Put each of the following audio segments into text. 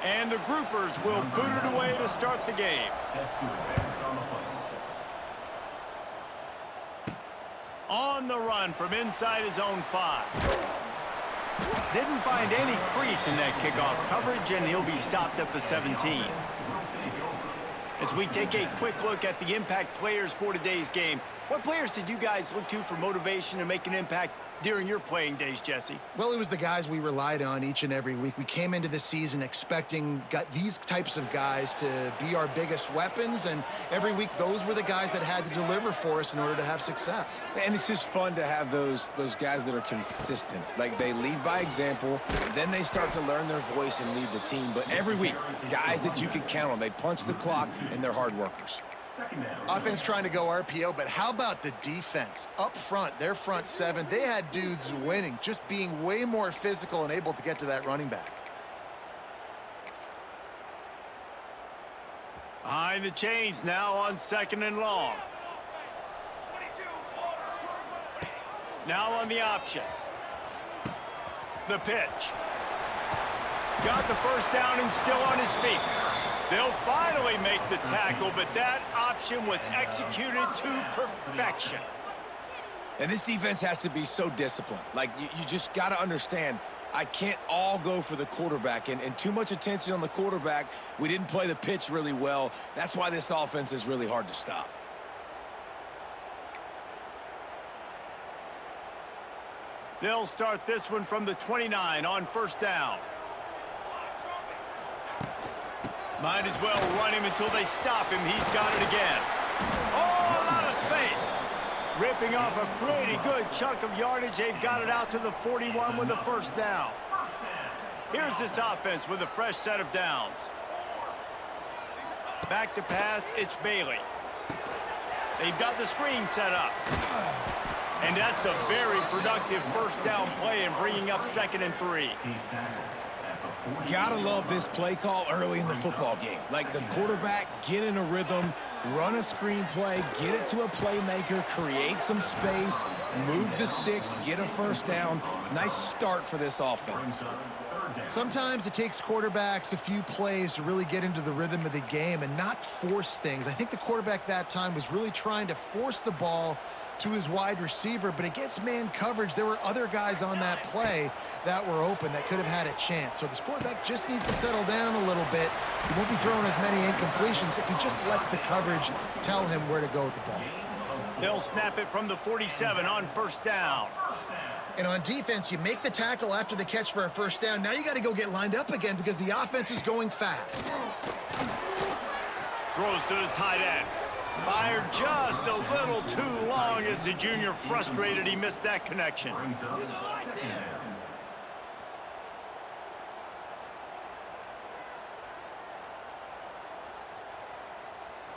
And the Groupers will boot it away to start the game. On the run from inside his own 5. Didn't find any crease in that kickoff coverage, and he'll be stopped at the 17. As we take a quick look at the impact players for today's game, what players did you guys look to for motivation to make an impact during your playing days, Jesse? Well, it was the guys we relied on each and every week. We came into the season expecting these types of guys to be our biggest weapons, and every week those were the guys that had to deliver for us in order to have success. And it's just fun to have those guys that are consistent. Like, they lead by example, then they start to learn their voice and lead the team. But every week, guys that you can count on. They punch the clock, and they're hard workers. Offense trying to go RPO, but how about the defense? Up front, their front 7, they had dudes winning, just being way more physical and able to get to that running back. Behind the chains now on 2nd and long. Now on the option. The pitch. Got the first down and still on his feet. They'll finally make the tackle, but that option was executed to perfection. And this defense has to be so disciplined. Like, you just got to understand, I can't all go for the quarterback. And too much attention on the quarterback. We didn't play the pitch really well. That's why this offense is really hard to stop. They'll start this one from the 29 on 1st down. Might as well run him until they stop him. He's got it again. Oh, a lot of space. Ripping off a pretty good chunk of yardage. They've got it out to the 41 with a 1st down. Here's this offense with a fresh set of downs. Back to pass, it's Bailey. They've got the screen set up. And that's a very productive 1st down play and bringing up 2nd and 3. Gotta love this play call early in the football game. Like, the quarterback, get in a rhythm, run a screen play, get it to a playmaker, create some space, move the sticks, get a 1st down. Nice start for this offense. Sometimes it takes quarterbacks a few plays to really get into the rhythm of the game and not force things. I think the quarterback that time was really trying to force the ball to his wide receiver, but against man coverage, there were other guys on that play that were open that could have had a chance. So this quarterback just needs to settle down a little bit. He won't be throwing as many incompletions if he just lets the coverage tell him where to go with the ball. They'll snap it from the 47 on 1st down. And on defense, you make the tackle after the catch for a 1st down. Now you got to go get lined up again because the offense is going fast. Throws to the tight end. Fired just a little too long as the junior frustrated. He missed that connection.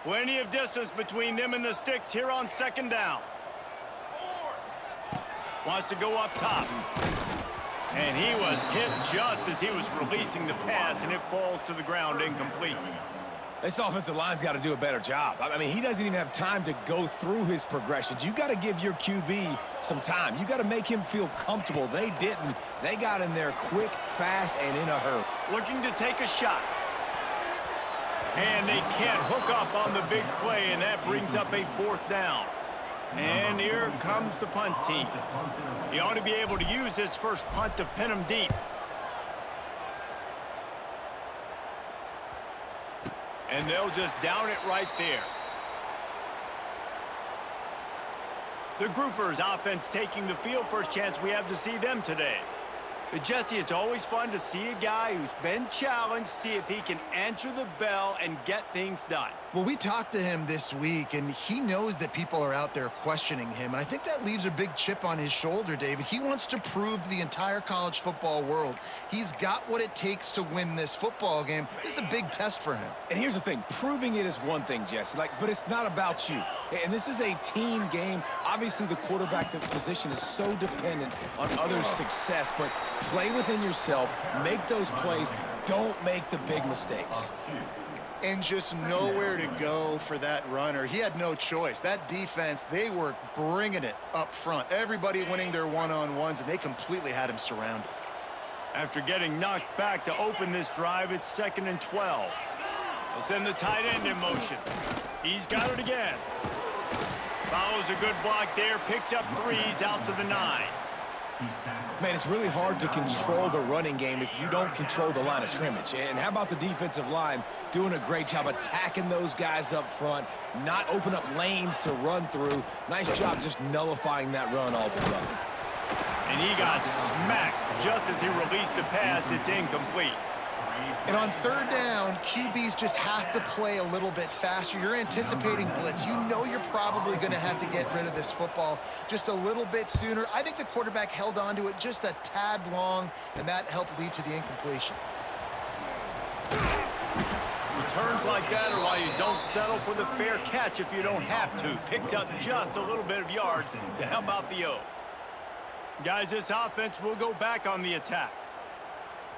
Plenty of distance between them and the sticks here on 2nd down. Wants to go up top. And he was hit just as he was releasing the pass, and it falls to the ground incomplete. This offensive line's got to do a better job. I mean, he doesn't even have time to go through his progressions. You got to give your QB some time. You got to make him feel comfortable. They didn't. They got in there quick, fast, and in a hurry. Looking to take a shot. And they can't hook up on the big play, and that brings up a 4th down. And here comes the punt team. He ought to be able to use this first punt to pin him deep. And they'll just down it right there. The Groupers offense taking the field. First chance we have to see them today. But Jesse, it's always fun to see a guy who's been challenged, see if he can answer the bell and get things done. Well, we talked to him this week, and he knows that people are out there questioning him. And I think that leaves a big chip on his shoulder, David. He wants to prove to the entire college football world he's got what it takes to win this football game. This is a big test for him. And here's the thing. Proving it is one thing, Jesse, but it's not about you. And this is a team game. Obviously, the quarterback position is so dependent on others' success, but play within yourself, make those plays, don't make the big mistakes. And just nowhere to go for that runner. He had no choice. That defense, they were bringing it up front. Everybody winning their one-on-ones, and they completely had him surrounded. After getting knocked back to open this drive, it's 2nd and 12. They'll send the tight end in motion. He's got it again. Follows a good block there, picks up 3s out to the 9. Man, it's really hard to control the running game if you don't control the line of scrimmage. And how about the defensive line doing a great job attacking those guys up front, not open up lanes to run through. Nice job just nullifying that run altogether. And he got smacked just as he released the pass. It's incomplete. And on 3rd down, QBs just have to play a little bit faster. You're anticipating blitz. You know you're probably going to have to get rid of this football just a little bit sooner. I think the quarterback held on to it just a tad long, and that helped lead to the incompletion. Returns like that are why you don't settle for the fair catch if you don't have to. Picks up just a little bit of yards to help out the O. Guys, this offense will go back on the attack.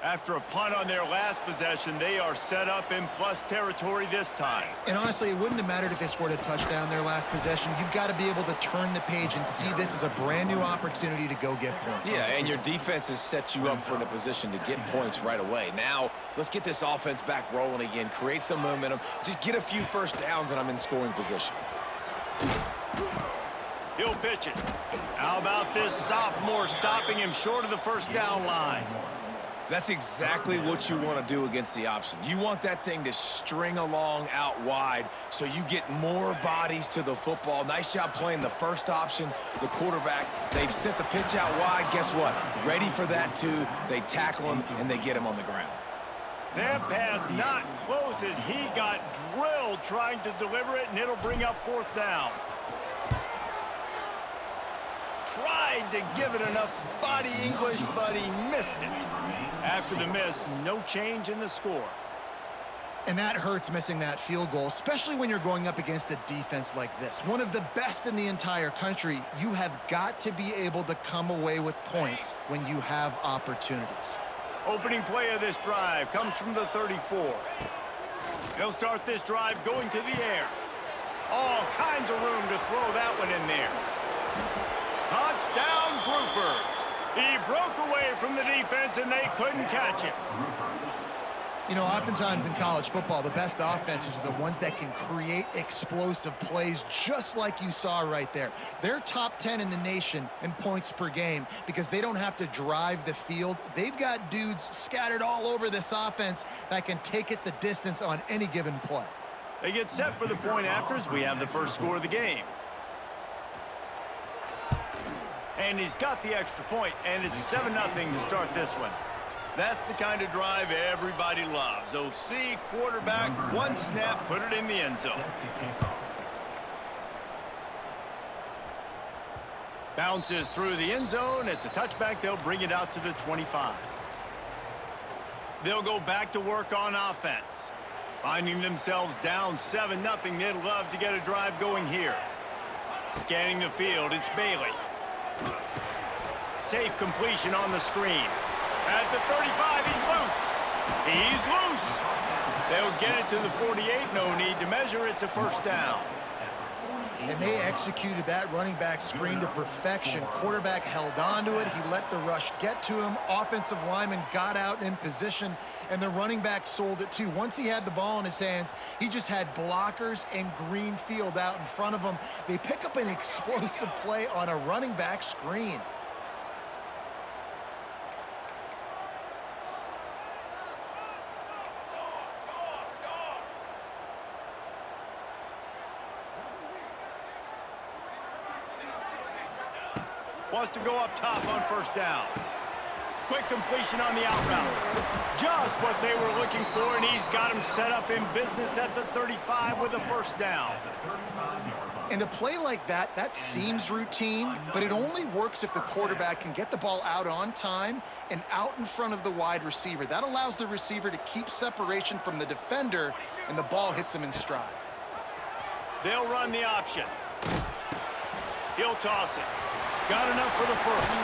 After a punt on their last possession, they are set up in plus territory this time. And honestly, it wouldn't have mattered if they scored a touchdown their last possession. You've got to be able to turn the page and see this as a brand new opportunity to go get points. Yeah, and your defense has set you up for the position to get points right away. Now, let's get this offense back rolling again, create some momentum, just get a few first downs, and I'm in scoring position. He'll pitch it. How about this sophomore stopping him short of the first down line? That's exactly what you want to do against the option. You want that thing to string along out wide so you get more bodies to the football. Nice job playing the first option, the quarterback. They've sent the pitch out wide. Guess what? Ready for that, too. They tackle him, and they get him on the ground. That pass not close as he got drilled trying to deliver it, and it'll bring up 4th down. Tried to give it enough body English, but he missed it. After the miss, no change in the score. And that hurts missing that field goal, especially when you're going up against a defense like this. One of the best in the entire country. You have got to be able to come away with points when you have opportunities. Opening play of this drive comes from the 34. They'll start this drive going to the air. All kinds of room to throw that one in there. Touchdown, Groupers. He broke away from the defense, and they couldn't catch him. You know, oftentimes in college football, the best offenses are the ones that can create explosive plays, just like you saw right there. They're top 10 in the nation in points per game because they don't have to drive the field. They've got dudes scattered all over this offense that can take it the distance on any given play. They get set for the point after as we have the first score of the game. And he's got the extra point, and it's 7-0 to start this one. That's the kind of drive everybody loves. OC, quarterback, one snap, put it in the end zone. Bounces through the end zone. It's a touchback. They'll bring it out to the 25. They'll go back to work on offense. Finding themselves down 7-0, they'd love to get a drive going here. Scanning the field, it's Bailey. Safe completion on the screen. At the 35, he's loose. He's loose. They'll get it to the 48. No need to measure. It's a first down. And they executed that running back screen to perfection. Quarterback held on to it. He let the rush get to him. Offensive lineman got out in position, and the running back sold it too. Once he had the ball in his hands, he just had blockers and green field out in front of him. They pick up an explosive play on a running back screen. Wants to go up top on first down. Quick completion on the out route. Just what they were looking for, and he's got him set up in business at the 35 with a first down. And a play like that, that seems routine, but it only works if the quarterback can get the ball out on time and out in front of the wide receiver. That allows the receiver to keep separation from the defender, and the ball hits him in stride. They'll run the option. He'll toss it. Got enough for the first.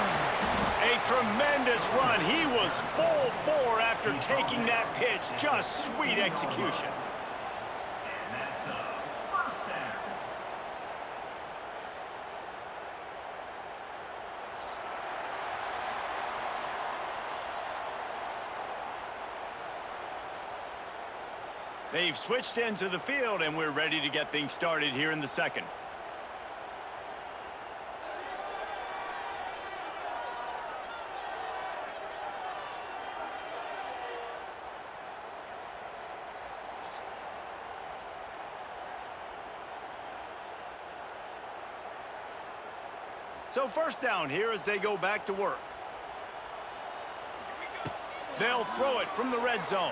A tremendous run. He was full bore after taking that pitch. Just sweet execution. They've switched into the field, and we're ready to get things started here in the second. So first down here as they go back to work. They'll throw it from the red zone.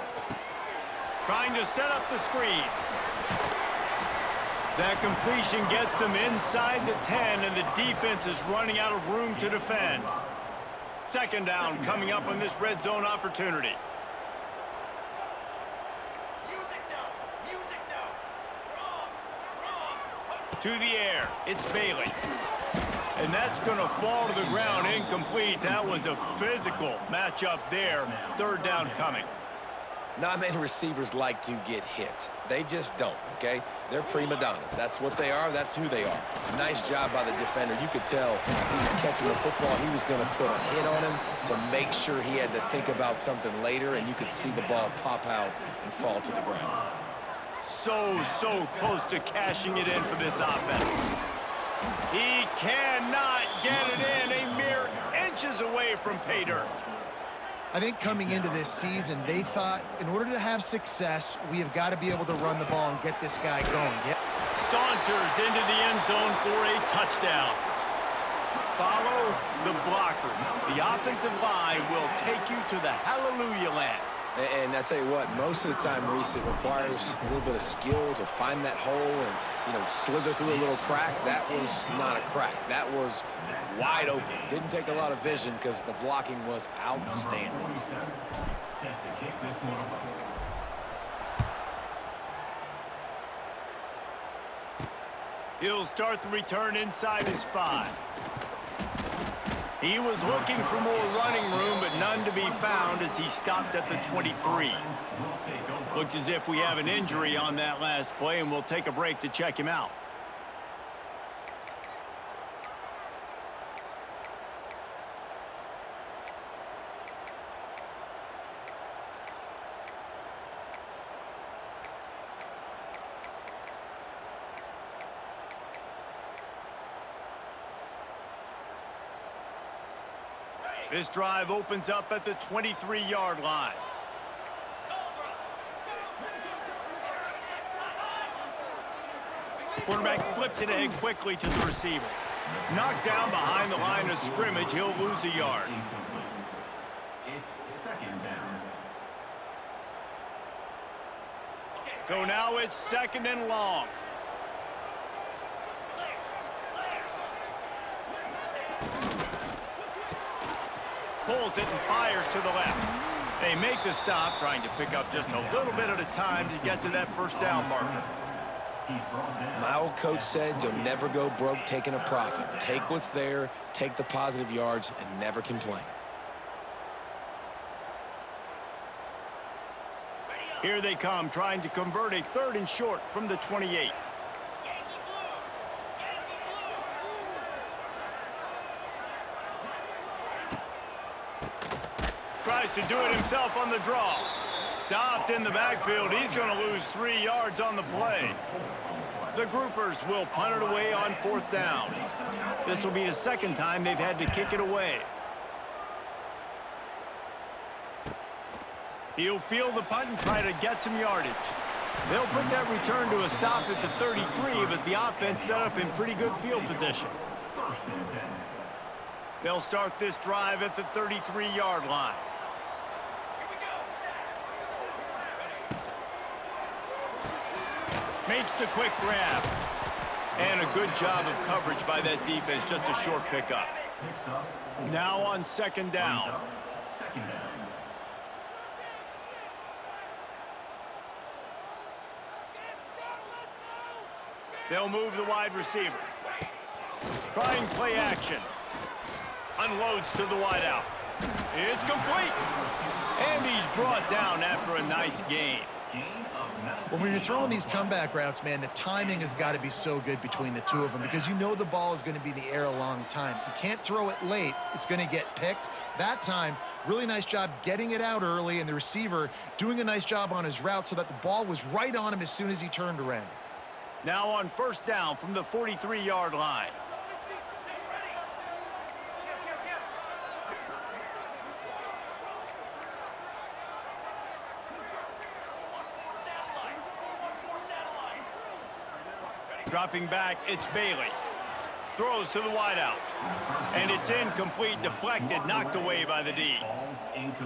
Trying to set up the screen. That completion gets them inside the 10, and the defense is running out of room to defend. Second down coming up on this red zone opportunity. To the air, it's Bailey. And that's going to fall to the ground incomplete. That was a physical matchup there. Third down coming. Not many receivers like to get hit. They just don't, okay? They're prima donnas. That's what they are. That's who they are. Nice job by the defender. You could tell he was catching the football. He was going to put a hit on him to make sure he had to think about something later, and you could see the ball pop out and fall to the ground. So close to cashing it in for this offense. He cannot get it in. A mere inches away from pay dirt. I think coming into this season, they thought in order to have success, we have got to be able to run the ball and get this guy going. Yep. Saunters into the end zone for a touchdown. Follow the blockers. The offensive line will take you to the hallelujah land. And I tell you what, most of the time, Reese, it requires a little bit of skill to find that hole and, slither through a little crack. That was not a crack. That was wide open. Didn't take a lot of vision because the blocking was outstanding. He'll start the return inside his 5. He was looking for more running room, but none to be found as he stopped at the 23. Looks as if we have an injury on that last play, and we'll take a break to check him out. This drive opens up at the 23-yard line. Quarterback flips it ahead quickly to the receiver. Knocked down behind the line of scrimmage, he'll lose a yard. It's second down. So now it's second and long. Pulls it and fires to the left. They make the stop, trying to pick up just a little bit at a time to get to that first down marker. My old coach said you'll never go broke taking a profit. Take what's there, take the positive yards, and never complain. Here they come, trying to convert a third and short from the 28. Tries to do it himself on the draw. Stopped in the backfield. He's going to lose 3 yards on the play. The Groupers will punt it away on fourth down. This will be the second time they've had to kick it away. He'll field the punt and try to get some yardage. They'll put that return to a stop at the 33, but the offense set up in pretty good field position. They'll start this drive at the 33-yard line. Makes the quick grab. And a good job of coverage by that defense, just a short pickup. Now on second down. They'll move the wide receiver. Trying play action. Unloads to the wideout. It's complete. And he's brought down after a nice gain. Well, when you're throwing these comeback routes, man, the timing has got to be so good between the two of them because you know the ball is going to be in the air a long time. You can't throw it late. It's going to get picked. That time, really nice job getting it out early, and the receiver doing a nice job on his route so that the ball was right on him as soon as he turned around. Now on first down from the 43-yard line. Dropping back, it's Bailey. Throws to the wideout. And it's incomplete, deflected, knocked away by the D.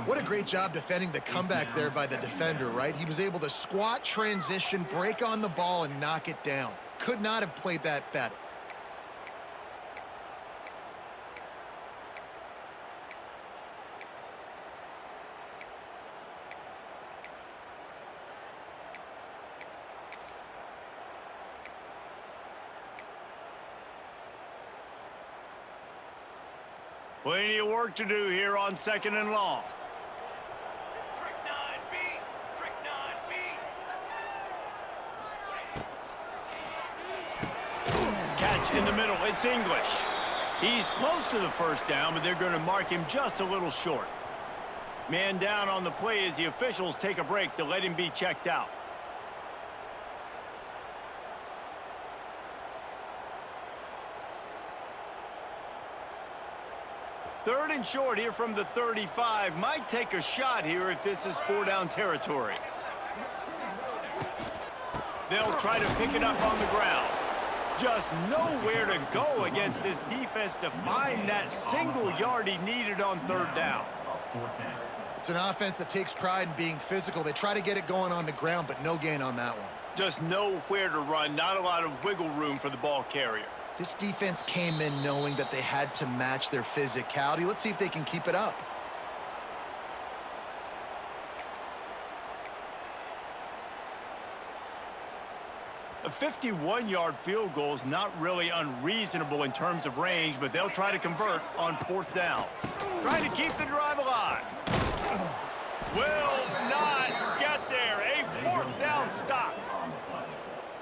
What a great job defending the comeback there by the defender, right? He was able to squat, transition, break on the ball, and knock it down. Could not have played that better. Plenty of work to do here on second and long. Catch in the middle. It's English. He's close to the first down, but they're going to mark him just a little short. Man down on the play as the officials take a break to let him be checked out. Third and short here from the 35. Might take a shot here if this is four-down territory. They'll try to pick it up on the ground. Just nowhere to go against this defense to find that single yard he needed on third down. It's an offense that takes pride in being physical. They try to get it going on the ground, but no gain on that one. Just nowhere to run. Not a lot of wiggle room for the ball carrier. This defense came in knowing that they had to match their physicality. Let's see if they can keep it up. A 51-yard field goal is not really unreasonable in terms of range, but they'll try to convert on fourth down. Trying to keep the drive alive. Will not get there. A fourth down stop.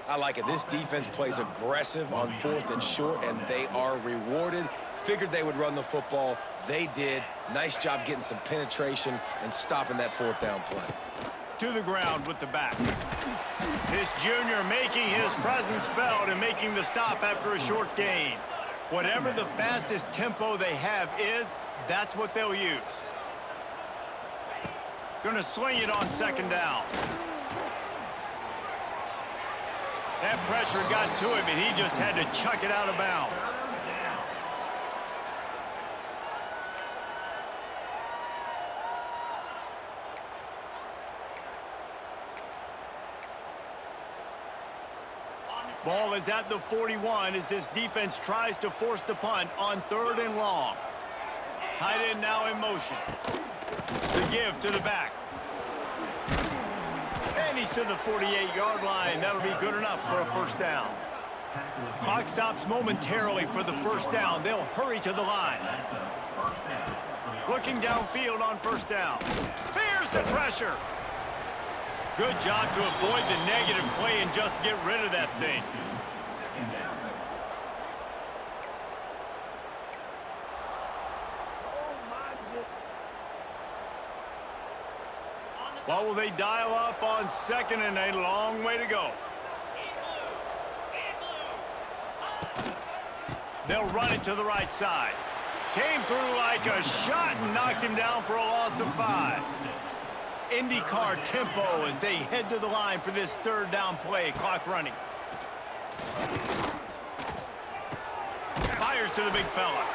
I like it. This defense plays aggressive on fourth and short, and they are rewarded. Figured they would run the football. They did. Nice job getting some penetration and stopping that fourth down play. To the ground with the back. This junior making his presence felt and making the stop after a short gain. Whatever the fastest tempo they have is, that's what they'll use. Gonna swing it on second down. That pressure got to him, and he just had to chuck it out of bounds. Ball is at the 41 as this defense tries to force the punt on third and long. Tight end now in motion. The give to the back. And he's to the 48-yard line. That'll be good enough for a first down. Clock stops momentarily for the first down. They'll hurry to the line. Looking downfield on first down. Fears the pressure. Good job to avoid the negative play and just get rid of that thing. What will they dial up on second and a long way to go? They'll run it to the right side. Came through like a shot and knocked him down for a loss of 5. IndyCar tempo as they head to the line for this third down play. Clock running. Fires to the big fella.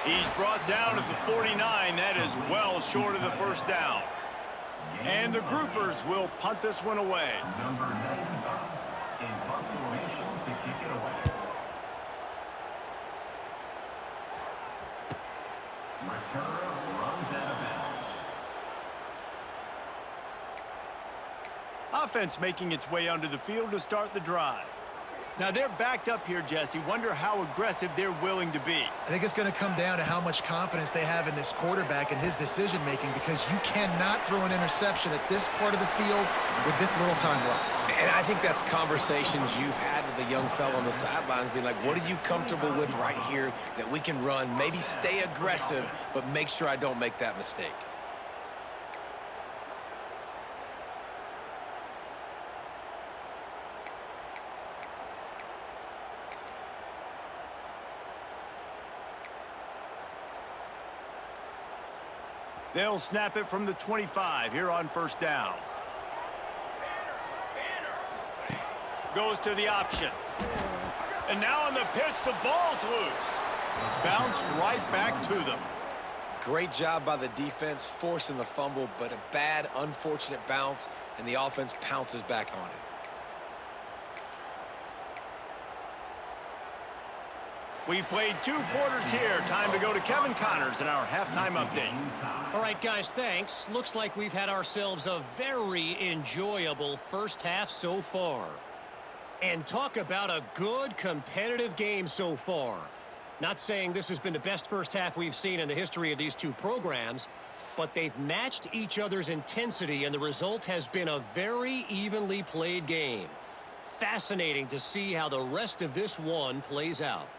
He's brought down at the 49. That is well short of the first down. And the groupers will punt this one away. Number 95 in punt formation to kick it away. Return runs out of bounds. Offense making its way onto the field to start the drive. Now they're backed up here, Jesse. Wonder how aggressive they're willing to be. I think it's going to come down to how much confidence they have in this quarterback and his decision-making, because you cannot throw an interception at this part of the field with this little time left. And I think that's conversations you've had with the young fella on the sidelines, being like, what are you comfortable with right here that we can run? Maybe stay aggressive, but make sure I don't make that mistake. They'll snap it from the 25 here on first down. Goes to the option. And now on the pitch, the ball's loose. Bounced right back to them. Great job by the defense forcing the fumble, but a bad, unfortunate bounce, and the offense pounces back on it. We've played 2 quarters here. Time to go to Kevin Connors in our halftime update. All right, guys, thanks. Looks like we've had ourselves a very enjoyable first half so far. And talk about a good competitive game so far. Not saying this has been the best first half we've seen in the history of these two programs, but they've matched each other's intensity, and the result has been a very evenly played game. Fascinating to see how the rest of this one plays out.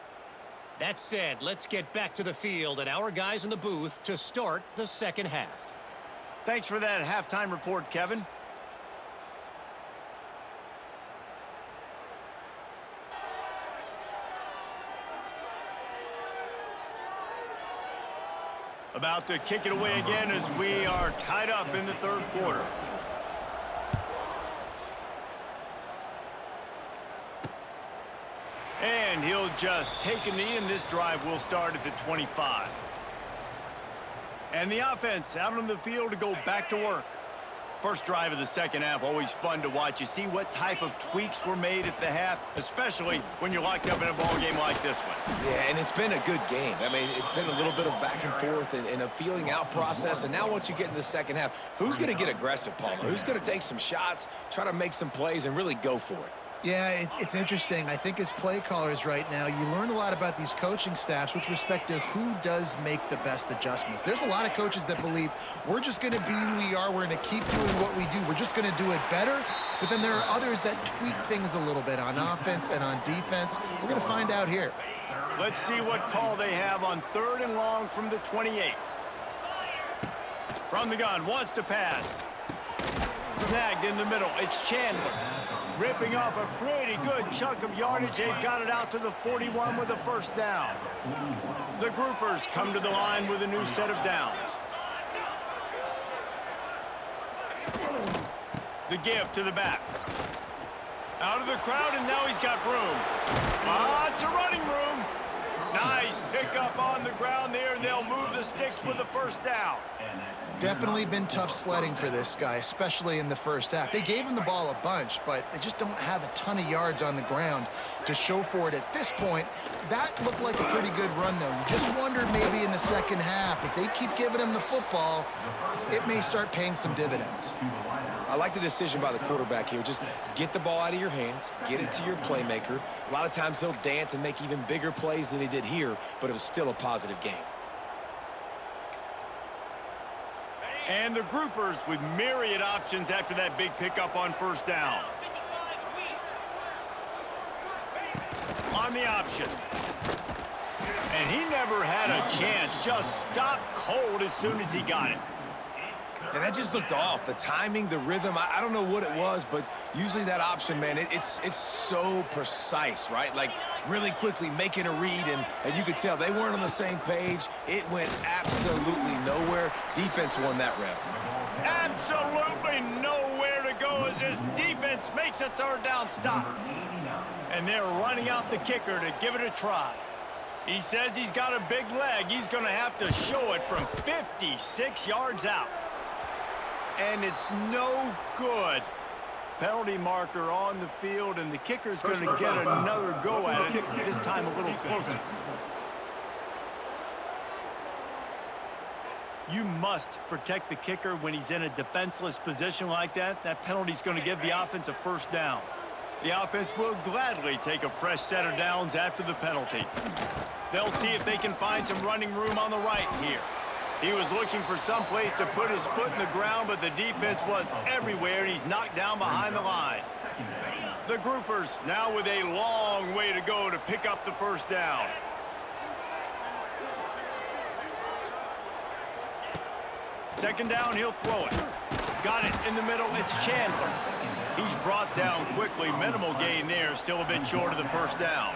That said, let's get back to the field and our guys in the booth to start the second half. Thanks for that halftime report, Kevin. About to kick it away again as we are tied up in the third quarter. And he'll just take a knee, and this drive will start at the 25. And the offense out on the field to go back to work. First drive of the second half, always fun to watch. You see what type of tweaks were made at the half, especially when you're locked up in a ball game like this one. Yeah, and it's been a good game. I mean, it's been a little bit of back and forth and a feeling out process. And now once you get in the second half, who's going to get aggressive, Palmer? Who's going to take some shots, try to make some plays, and really go for it? Yeah, it's interesting. I think as play callers right now, you learn a lot about these coaching staffs with respect to who does make the best adjustments. There's a lot of coaches that believe we're just going to be who we are. We're going to keep doing what we do. We're just going to do it better. But then there are others that tweak things a little bit on offense and on defense. We're going to find out here. Let's see what call they have on 3rd and long from the 28. From the gun, wants to pass. Snagged in the middle. It's Chandler. Ripping off a pretty good chunk of yardage. They've got it out to the 41 with a first down. The groupers come to the line with a new set of downs. The give to the back. Out of the crowd, and now he's got room. Lots of running room. Nice pickup on the ground there, and they'll move the sticks with the first down. Definitely been tough sledding for this guy, especially in the first half. They gave him the ball a bunch, but they just don't have a ton of yards on the ground to show for it at this point. That looked like a pretty good run, though. You just wonder maybe in the second half, if they keep giving him the football, it may start paying some dividends. I like the decision by the quarterback here. Just get the ball out of your hands, get it to your playmaker. A lot of times he'll dance and make even bigger plays than he did here, but it was still a positive game. And the groupers with myriad options after that big pickup on first down. On the option. And he never had a chance. Just stopped cold as soon as he got it. And that just looked off. The timing, the rhythm, I don't know what it was, but usually that option, man, it's so precise, right? Like really quickly making a read, and you could tell they weren't on the same page. It went absolutely nowhere. Defense won that rep. Absolutely nowhere to go as this defense makes a third down stop. And they're running out the kicker to give it a try. He says he's got a big leg. He's going to have to show it from 56 yards out. And it's no good. Penalty marker on the field, and the kicker's going to get another go at it, this time a little closer. You must protect the kicker when he's in a defenseless position like that. That penalty's going to give the offense a first down. The offense will gladly take a fresh set of downs after the penalty. They'll see if they can find some running room on the right here. He was looking for some place to put his foot in the ground, but the defense was everywhere, and he's knocked down behind the line. The Groupers now with a long way to go to pick up the first down. Second down, he'll throw it. Got it in the middle, it's Chandler. He's brought down quickly, minimal gain there, still a bit short of the first down.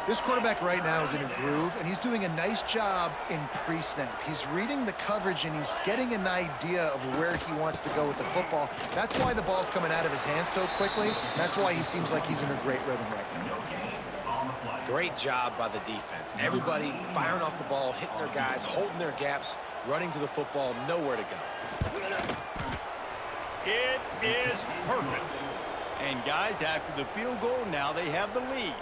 This quarterback right now is in a groove, and he's doing a nice job in pre-snap. He's reading the coverage, and he's getting an idea of where he wants to go with the football. That's why the ball's coming out of his hands so quickly. That's why he seems like he's in a great rhythm right now. Great job by the defense. Everybody firing off the ball, hitting their guys, holding their gaps, running to the football, nowhere to go. It is perfect. And guys, after the field goal, now they have the lead.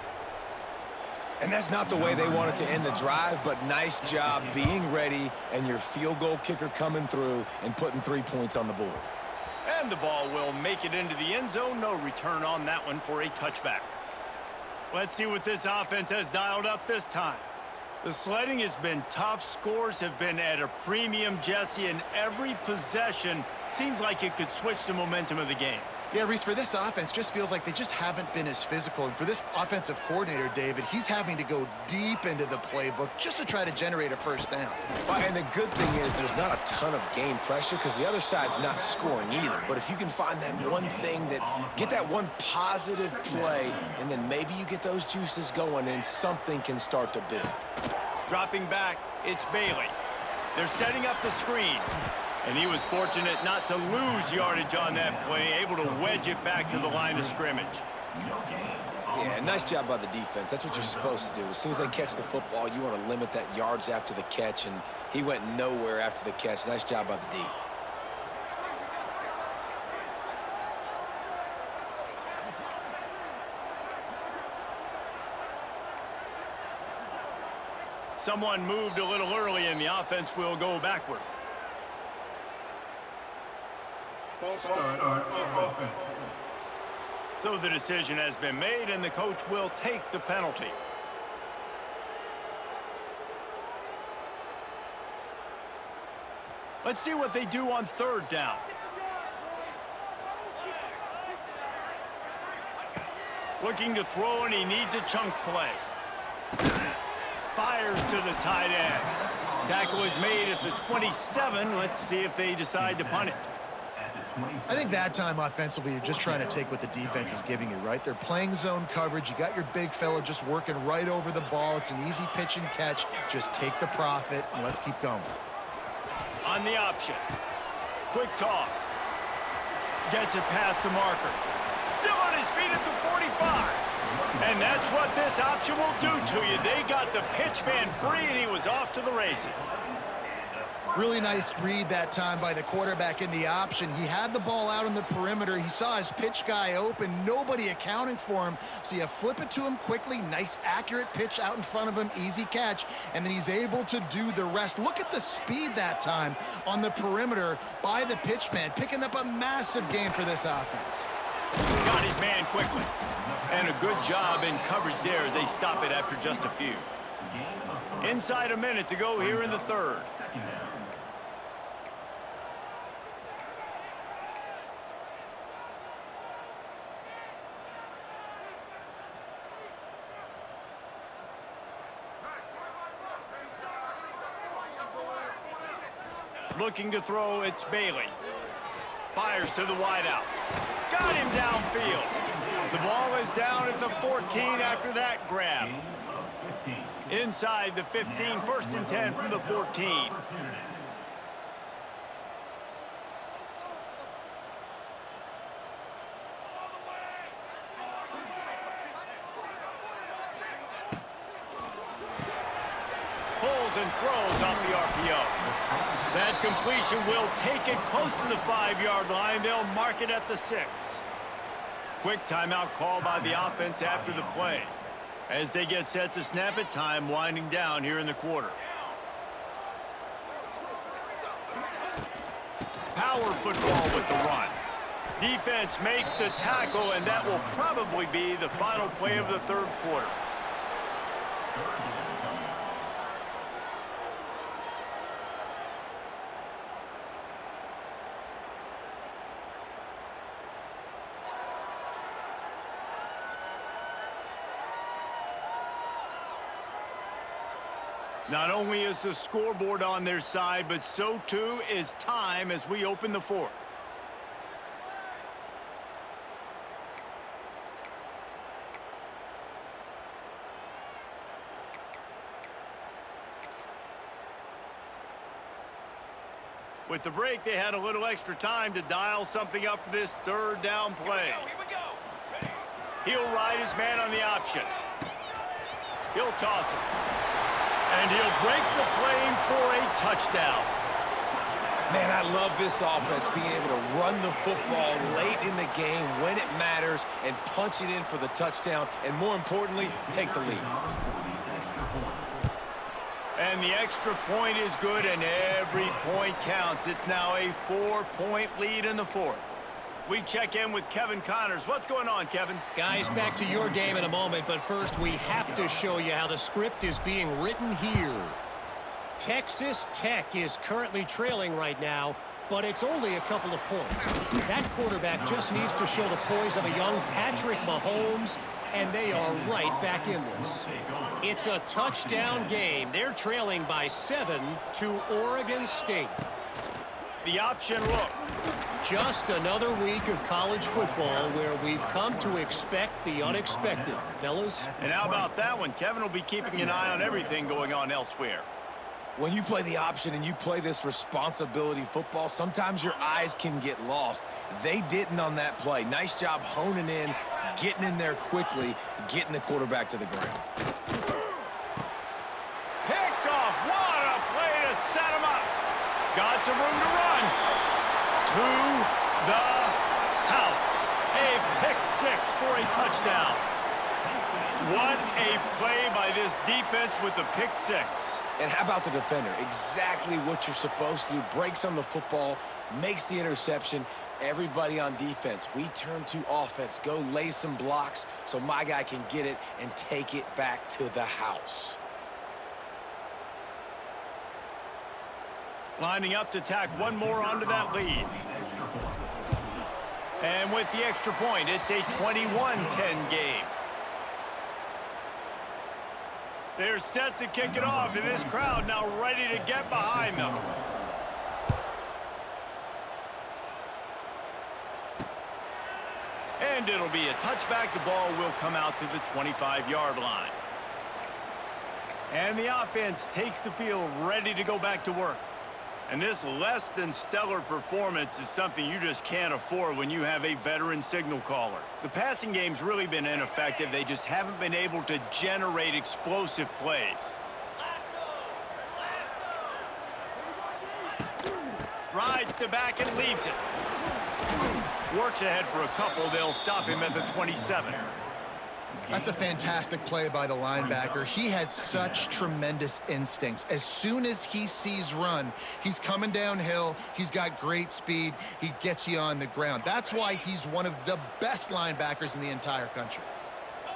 And that's not the way they wanted to end the drive, but nice job being ready and your field goal kicker coming through and putting 3 points on the board. And the ball will make it into the end zone. No return on that one for a touchback. Let's see what this offense has dialed up this time. The sledding has been tough. Scores have been at a premium, Jesse, and every possession seems like it could switch the momentum of the game. Yeah, Reese, for this offense, just feels like they just haven't been as physical. And for this offensive coordinator, David, he's having to go deep into the playbook just to try to generate a first down. And the good thing is there's not a ton of game pressure because the other side's not scoring either. But if you can find that one thing get that one positive play, and then maybe you get those juices going and something can start to build. Dropping back, it's Bailey. They're setting up the screen. And he was fortunate not to lose yardage on that play, able to wedge it back to the line of scrimmage. Yeah, nice job by the defense. That's what you're supposed to do. As soon as they catch the football, you want to limit that yards after the catch, and he went nowhere after the catch. Nice job by the D. Someone moved a little early, and the offense will go backward. False start on offense. So the decision has been made, and the coach will take the penalty. Let's see what they do on third down. Looking to throw, and he needs a chunk play. Fires to the tight end. Tackle is made at the 27. Let's see if they decide to punt it. I think that time offensively, you're just trying to take what the defense is giving you, right? They're playing zone coverage. You got your big fella just working right over the ball. It's an easy pitch and catch. Just take the profit, and let's keep going. On the option. Quick toss. Gets it past the marker. Still on his feet at the 45. And that's what this option will do to you. They got the pitch man free, and he was off to the races. Really nice read that time by the quarterback in the option. He had the ball out on the perimeter. He saw his pitch guy open, nobody accounting for him. So you flip it to him quickly, nice accurate pitch out in front of him, easy catch, and then he's able to do the rest. Look at the speed that time on the perimeter by the pitch man, picking up a massive gain for this offense. Got his man quickly. And a good job in coverage there as they stop it after just a few. Inside a minute to go here in the third. Looking to throw, it's Bailey. Fires to the wideout. Got him downfield. The ball is down at the 14 after that grab. Inside the 15, first and 10 from the 14. Pulls and throws off the RPO. That completion will take it close to the 5-yard line. They'll mark it at the 6. Quick timeout call by the offense after the play. As they get set to snap it, time winding down here in the quarter. Power football with the run. Defense makes the tackle, and that will probably be the final play of the third quarter. Not only is the scoreboard on their side, but so too is time as we open the fourth. With the break, they had a little extra time to dial something up for this third down play. He'll ride his man on the option. He'll toss it. And he'll break the plane for a touchdown. Man, I love this offense being able to run the football late in the game when it matters and punch it in for the touchdown, and more importantly, take the lead. And the extra point is good, and every point counts. It's now a 4-point lead in the fourth. We check in with Kevin Connors. What's going on, Kevin? Guys, back to your game in a moment, but first we have to show you how the script is being written here. Texas Tech is currently trailing right now, but it's only a couple of points. That quarterback just needs to show the poise of a young Patrick Mahomes, and they are right back in this. It's a touchdown game. They're trailing by 7 to Oregon State. The option look. Just another week of college football where we've come to expect the unexpected, fellas. And how about that one? Kevin will be keeping an eye on everything going on elsewhere. When you play the option and you play this responsibility football, sometimes your eyes can get lost. They didn't on that play. Nice job honing in, getting in there quickly, getting the quarterback to the ground. Picked off. What a play to set him up. Got some room to run. To the house. A pick six for a touchdown. What a play by this defense with the pick six. And how about the defender? Exactly what you're supposed to do. Breaks on the football, makes the interception. Everybody on defense, we turn to offense. Go lay some blocks so my guy can get it and take it back to the house. Lining up to tack one more onto that lead. And with the extra point, it's a 21-10 game. They're set to kick it off, and this crowd now ready to get behind them. And it'll be a touchback. The ball will come out to the 25-yard line. And the offense takes the field ready to go back to work. And this less than stellar performance is something you just can't afford when you have a veteran signal caller. The passing game's really been ineffective. They just haven't been able to generate explosive plays. Rides to back and leaves it. Works ahead for a couple. They'll stop him at the 27. That's a fantastic play by the linebacker. He has such tremendous instincts. As soon as he sees run, he's coming downhill. He's got great speed. He gets you on the ground. That's why he's one of the best linebackers in the entire country.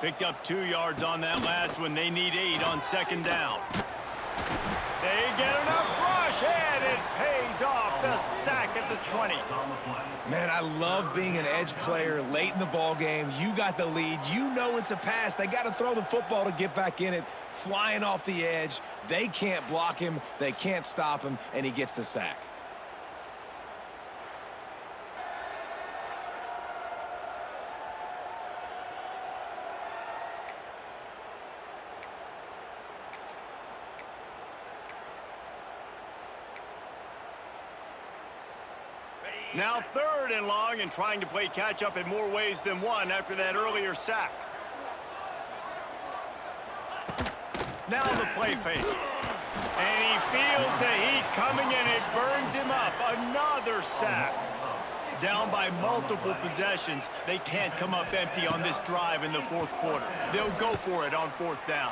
Picked up 2 yards on that last one. They need 8 on second down. They get enough rush, and it pays off. The sack at the 20. Man, I love being an edge player late in the ball game. You got the lead. You know it's a pass. They got to throw the football to get back in it. Flying off the edge. They can't block him. They can't stop him, and he gets the sack. Now 3rd and long, and trying to play catch-up in more ways than one after that earlier sack. Now the play fake. And he feels the heat coming, and it burns him up. Another sack. Down by multiple possessions. They can't come up empty on this drive in the 4th quarter. They'll go for it on 4th down.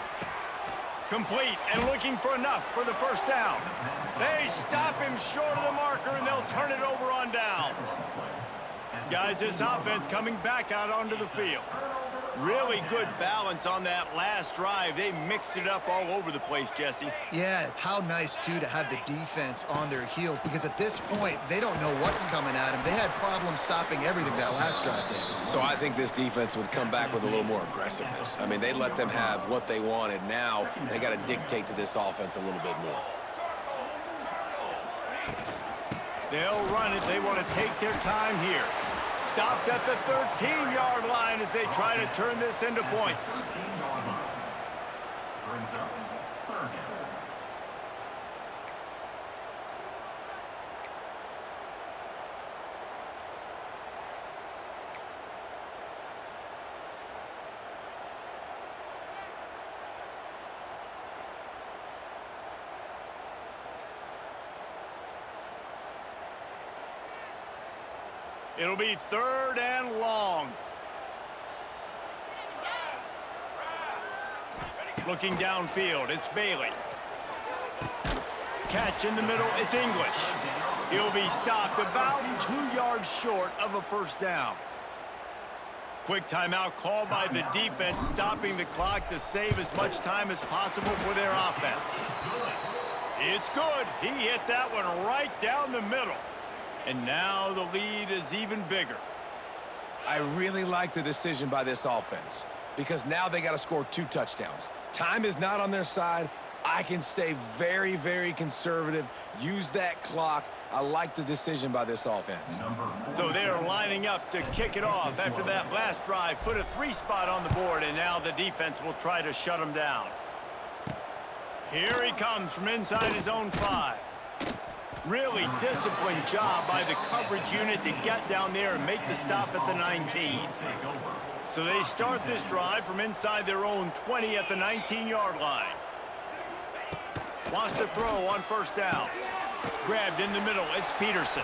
Complete and looking for enough for the 1st down. They stop him short of the marker, and they'll turn it over on downs. Guys, this offense coming back out onto the field. Really good balance on that last drive. They mixed it up all over the place, Jesse. Yeah, how nice, too, to have the defense on their heels, because at this point, they don't know what's coming at them. They had problems stopping everything that last drive did. So I think this defense would come back with a little more aggressiveness. I mean, they let them have what they wanted. Now they got to dictate to this offense a little bit more. They'll run it. They want to take their time here. Stopped at the 13-yard line as they try to turn this into points. Brings up third down. It'll be third and long. Looking downfield, it's Bailey. Catch in the middle, it's English. He'll be stopped about 2 yards short of a first down. Quick timeout called by the defense, stopping the clock to save as much time as possible for their offense. It's good. He hit that one right down the middle. And now the lead is even bigger. I really like the decision by this offense because now they got to score 2 touchdowns. Time is not on their side. I can stay very, very conservative, use that clock. I like the decision by this offense. So they're lining up to kick it off after that last drive. Put a 3 spot on the board, and now the defense will try to shut them down. Here he comes from inside his own 5. Really disciplined job by the coverage unit to get down there and make the stop at the 19. So they start this drive from inside their own 20 at the 19-yard line. Wants to throw on first down. Grabbed in the middle, it's Peterson.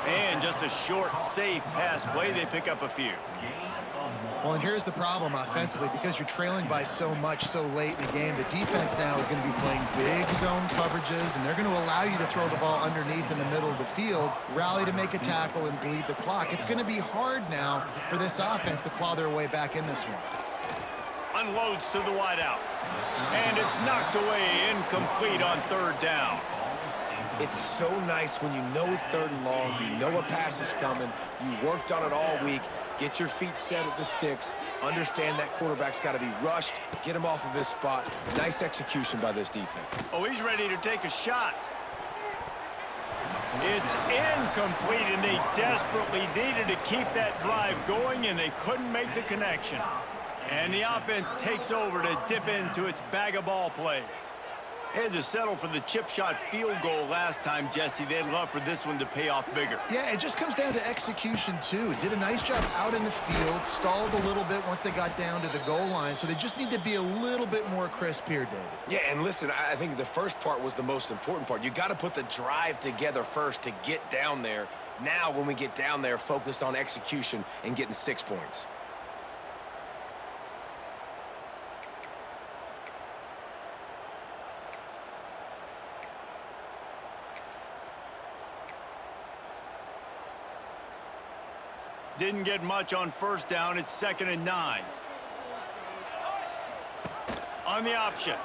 And just a short, safe pass play. They pick up a few. Well, and here's the problem offensively. Because you're trailing by so much so late in the game, the defense now is going to be playing big zone coverages, and they're going to allow you to throw the ball underneath in the middle of the field, rally to make a tackle, and bleed the clock. It's going to be hard now for this offense to claw their way back in this one. Unloads to the wideout. And it's knocked away, incomplete on third down. It's so nice when you know it's third and long, you know a pass is coming, you worked on it all week, get your feet set at the sticks, understand that quarterback's got to be rushed, get him off of his spot. Nice execution by this defense. Oh, he's ready to take a shot. It's incomplete, and they desperately needed to keep that drive going, and they couldn't make the connection. And the offense takes over to dip into its bag of ball plays. They had to settle for the chip shot field goal last time, Jesse. They'd love for this one to pay off bigger. Yeah, it just comes down to execution, too. Did a nice job out in the field, stalled a little bit once they got down to the goal line, so they just need to be a little bit more crisp here, David. Yeah, and listen, I think the first part was the most important part. You got to put the drive together first to get down there. Now, when we get down there, focus on execution and getting 6 points. Didn't get much on first down. It's 2nd and 9. On the option.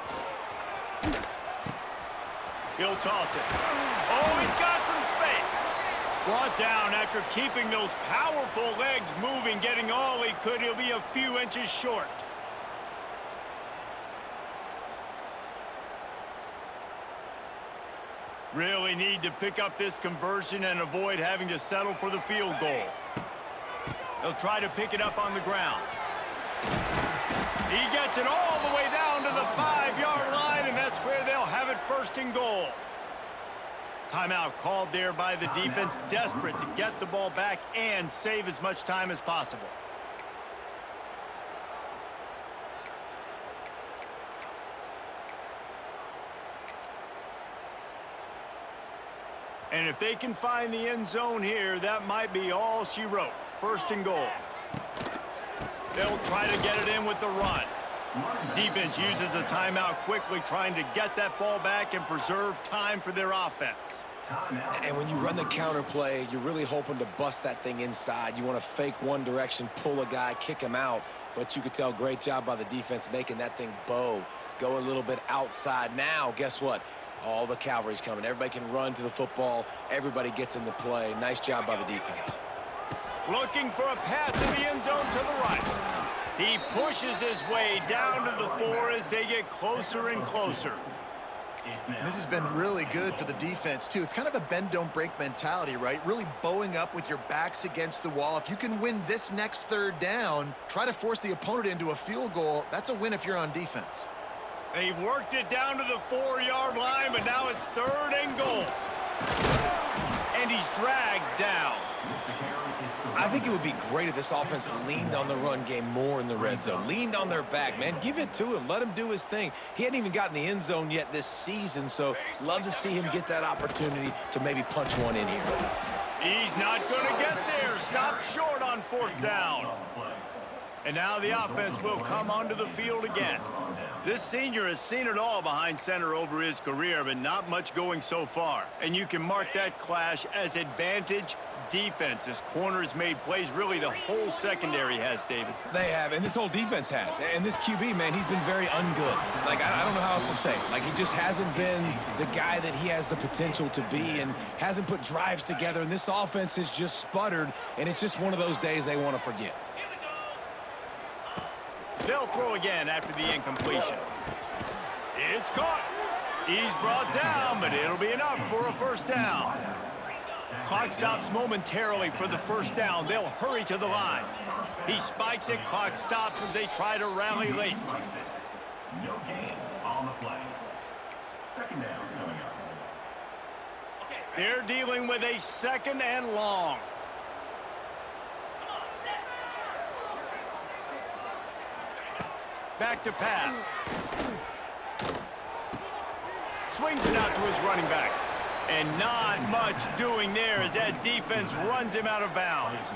He'll toss it. Oh, he's got some space. Brought down after keeping those powerful legs moving, getting all he could. He'll be a few inches short. Really need to pick up this conversion and avoid having to settle for the field goal. They'll try to pick it up on the ground. He gets it all the way down to the 5-yard line, and that's where they'll have it 1st and goal. Timeout called there by the defense, desperate to get the ball back and save as much time as possible. And if they can find the end zone here, that might be all she wrote. 1st and goal. They'll try to get it in with the run. Defense uses a timeout quickly, trying to get that ball back and preserve time for their offense. And when you run the counter play, you're really hoping to bust that thing inside. You want to fake one direction, pull a guy, kick him out. But you could tell, great job by the defense making that thing bow, go a little bit outside. Now, guess what? All the cavalry's coming. Everybody can run to the football. Everybody gets in the play. Nice job by the defense. Looking for a path to the end zone to the right. He pushes his way down to the 4 as they get closer and closer. And this has been really good for the defense, too. It's kind of a bend-don't-break mentality, right? Really bowing up with your backs against the wall. If you can win this next third down, try to force the opponent into a field goal. That's a win if you're on defense. They've worked it down to the 4-yard line, but now it's 3rd and goal. And he's dragged down. I think it would be great if this offense leaned on the run game more in the red zone. Leaned on their back, man. Give it to him. Let him do his thing. He hadn't even gotten the end zone yet this season, so love to see him get that opportunity to maybe punch one in here. He's not going to get there. Stopped short on 4th down. And now the offense will come onto the field again. This senior has seen it all behind center over his career, but not much going so far. And you can mark that clash as advantage defense, as corners made plays. Really, the whole secondary has, David. They have, and this whole defense has. And this QB, man, he's been very ungood. Like, I don't know how else to say it. Like, he just hasn't been the guy that he has the potential to be and hasn't put drives together. And this offense has just sputtered, and it's just one of those days they want to forget. They'll throw again after the incompletion. It's caught. He's brought down, but it'll be enough for a 1st down. Clock stops momentarily for the 1st down. They'll hurry to the line. He spikes it. Clock stops as they try to rally late. No gain on the play. 2nd down coming up. They're dealing with a 2nd and long. Back to pass. Swings it out to his running back. And not much doing there as that defense runs him out of bounds.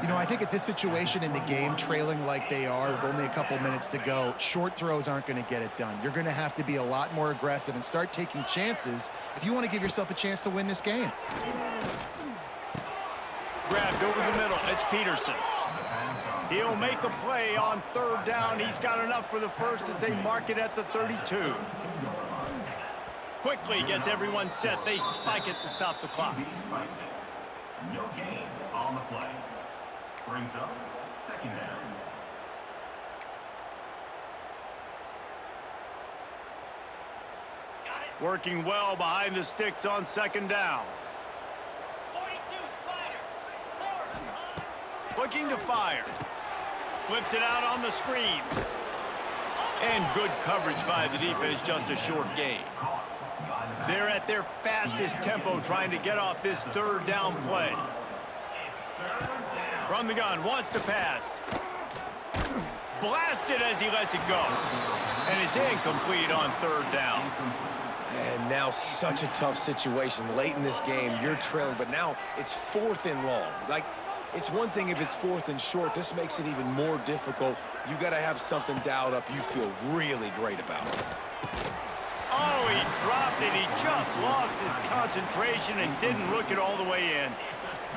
You know, I think at this situation in the game, trailing like they are with only a couple minutes to go, short throws aren't going to get it done. You're going to have to be a lot more aggressive and start taking chances if you want to give yourself a chance to win this game. Grabbed over the middle. It's Peterson. He'll make a play on 3rd down. He's got enough for the 1st as they mark it at the 32. Quickly gets everyone set. They spike it to stop the clock. No gain on the play. Brings up 2nd down. Working well behind the sticks on 2nd down. Looking to fire. Flips it out on the screen. And good coverage by the defense, just a short gain. They're at their fastest tempo trying to get off this 3rd down play. From the gun, wants to pass. Blasted as he lets it go. And it's incomplete on 3rd down. And now such a tough situation. Late in this game, you're trailing, but now it's 4th and long. Like, it's one thing if it's 4th and short. This makes it even more difficult. You got to have something dialed up you feel really great about. Oh, he dropped it. He just lost his concentration and didn't look it all the way in.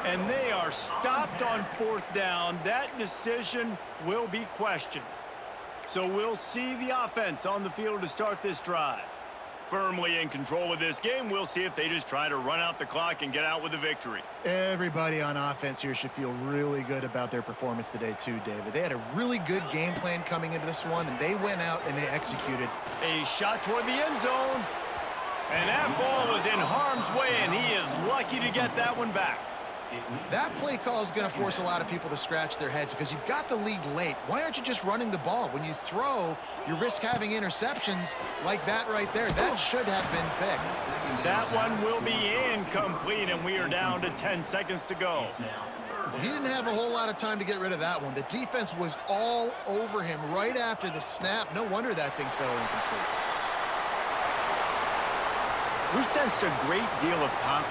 And they are stopped on 4th down. That decision will be questioned. So we'll see the offense on the field to start this drive. Firmly in control of this game. We'll see if they just try to run out the clock and get out with a victory. Everybody on offense here should feel really good about their performance today too, David. They had a really good game plan coming into this one, and they went out and they executed. A shot toward the end zone. And that ball was in harm's way, and he is lucky to get that one back. That play call is going to force a lot of people to scratch their heads because you've got the lead late. Why aren't you just running the ball? When you throw, you risk having interceptions like that right there. That should have been picked. That one will be incomplete, and we are down to 10 seconds to go. Well, he didn't have a whole lot of time to get rid of that one. The defense was all over him right after the snap. No wonder that thing fell incomplete. We sensed a great deal of confidence